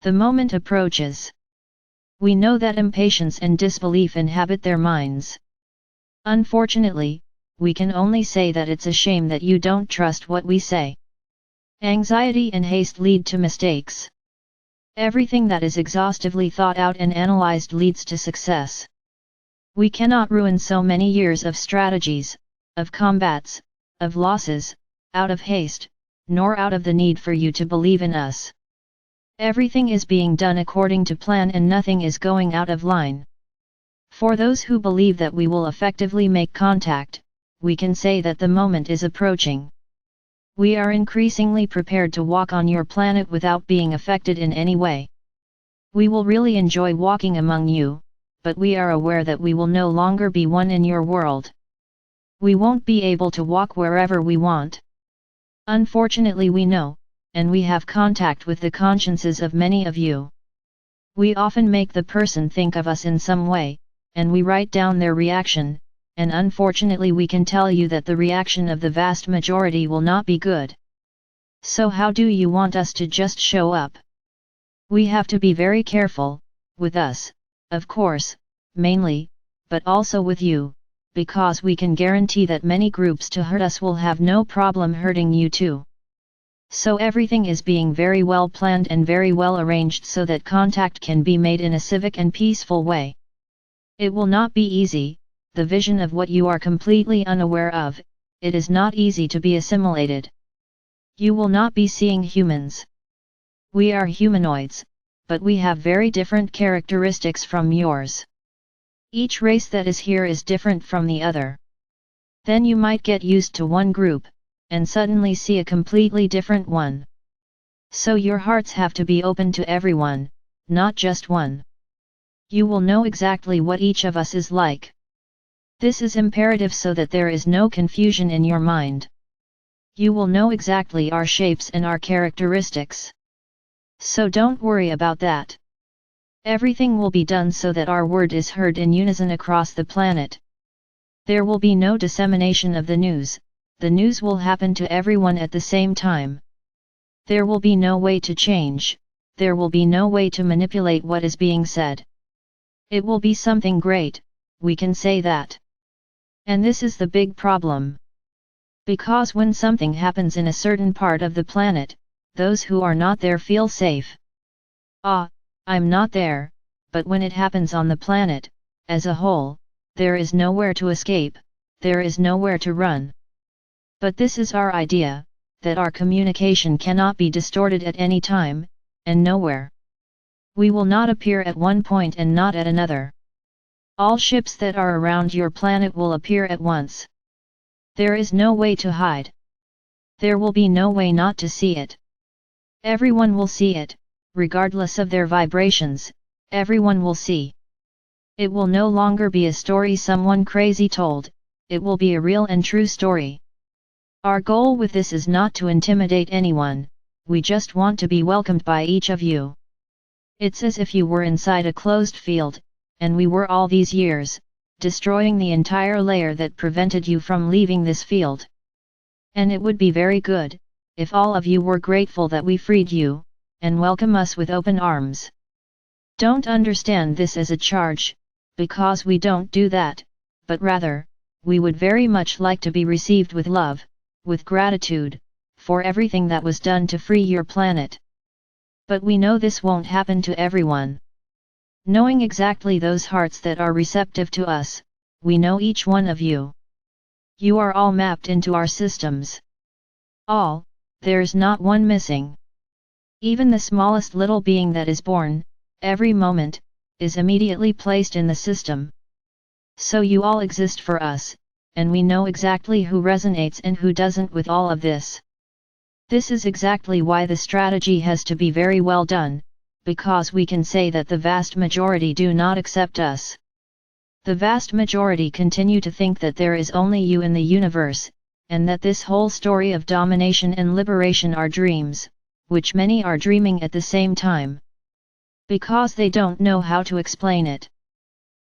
The moment approaches. We know that impatience and disbelief inhabit their minds. Unfortunately, we can only say that it's a shame that you don't trust what we say. Anxiety and haste lead to mistakes. Everything that is exhaustively thought out and analyzed leads to success. We cannot ruin so many years of strategies, of combats, of losses, out of haste, nor out of the need for you to believe in us. Everything is being done according to plan and nothing is going out of line. For those who believe that we will effectively make contact, we can say that the moment is approaching. We are increasingly prepared to walk on your planet without being affected in any way. We will really enjoy walking among you, but we are aware that we will no longer be one in your world. We won't be able to walk wherever we want. Unfortunately, we know, and we have contact with the consciences of many of you. We often make the person think of us in some way, and we write down their reaction, and unfortunately we can tell you that the reaction of the vast majority will not be good. So how do you want us to just show up? We have to be very careful, with us, of course, mainly, but also with you, because we can guarantee that many groups to hurt us will have no problem hurting you too. So everything is being very well planned and very well arranged so that contact can be made in a civic and peaceful way. It will not be easy, the vision of what you are completely unaware of, it is not easy to be assimilated. You will not be seeing humans. We are humanoids, but we have very different characteristics from yours. Each race that is here is different from the other. Then you might get used to one group, and suddenly see a completely different one. So your hearts have to be open to everyone, not just one. You will know exactly what each of us is like. This is imperative so that there is no confusion in your mind. You will know exactly our shapes and our characteristics. So don't worry about that. Everything will be done so that our word is heard in unison across the planet. There will be no dissemination of the news will happen to everyone at the same time. There will be no way to change, there will be no way to manipulate what is being said. It will be something great, we can say that. And this is the big problem. Because when something happens in a certain part of the planet, those who are not there feel safe. I'm not there, but when it happens on the planet, as a whole, there is nowhere to escape, there is nowhere to run. But this is our idea, that our communication cannot be distorted at any time, and nowhere. We will not appear at one point and not at another. All ships that are around your planet will appear at once. There is no way to hide. There will be no way not to see it. Everyone will see it, regardless of their vibrations, everyone will see. It will no longer be a story someone crazy told, it will be a real and true story. Our goal with this is not to intimidate anyone, we just want to be welcomed by each of you. It's as if you were inside a closed field, and we were all these years, destroying the entire layer that prevented you from leaving this field. And it would be very good, if all of you were grateful that we freed you, and welcome us with open arms. Don't understand this as a charge, because we don't do that, but rather, we would very much like to be received with love, with gratitude, for everything that was done to free your planet. But we know this won't happen to everyone. Knowing exactly those hearts that are receptive to us, we know each one of you. You are all mapped into our systems. All, there's not one missing. Even the smallest little being that is born, every moment, is immediately placed in the system. So you all exist for us, and we know exactly who resonates and who doesn't with all of this. This is exactly why the strategy has to be very well done, because we can say that the vast majority do not accept us. The vast majority continue to think that there is only you in the universe, and that this whole story of domination and liberation are dreams, which many are dreaming at the same time. Because they don't know how to explain it.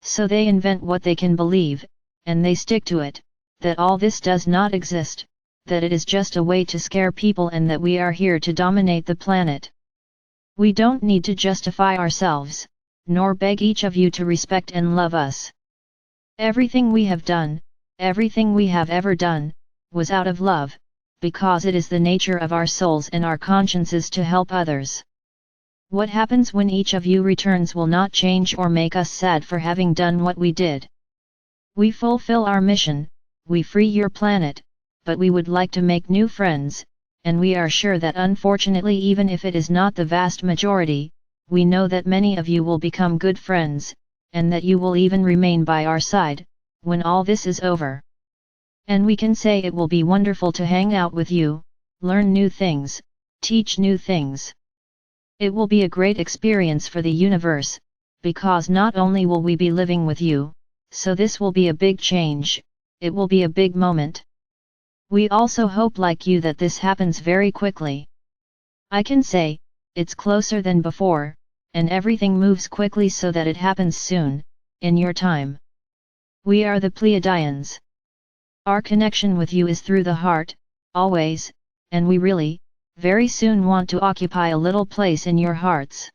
So they invent what they can believe, and they stick to it, that all this does not exist, that it is just a way to scare people and that we are here to dominate the planet. We don't need to justify ourselves, nor beg each of you to respect and love us. Everything we have done, everything we have ever done, was out of love, because it is the nature of our souls and our consciences to help others. What happens when each of you returns will not change or make us sad for having done what we did. We fulfill our mission, we free your planet, but we would like to make new friends, and we are sure that unfortunately even if it is not the vast majority, we know that many of you will become good friends, and that you will even remain by our side, when all this is over. And we can say it will be wonderful to hang out with you, learn new things, teach new things. It will be a great experience for the universe, because not only will we be living with you, so this will be a big change, it will be a big moment. We also hope like you that this happens very quickly. I can say, it's closer than before, and everything moves quickly so that it happens soon, in your time. We are the Pleiadians. Our connection with you is through the heart, always, and we really, very soon want to occupy a little place in your hearts.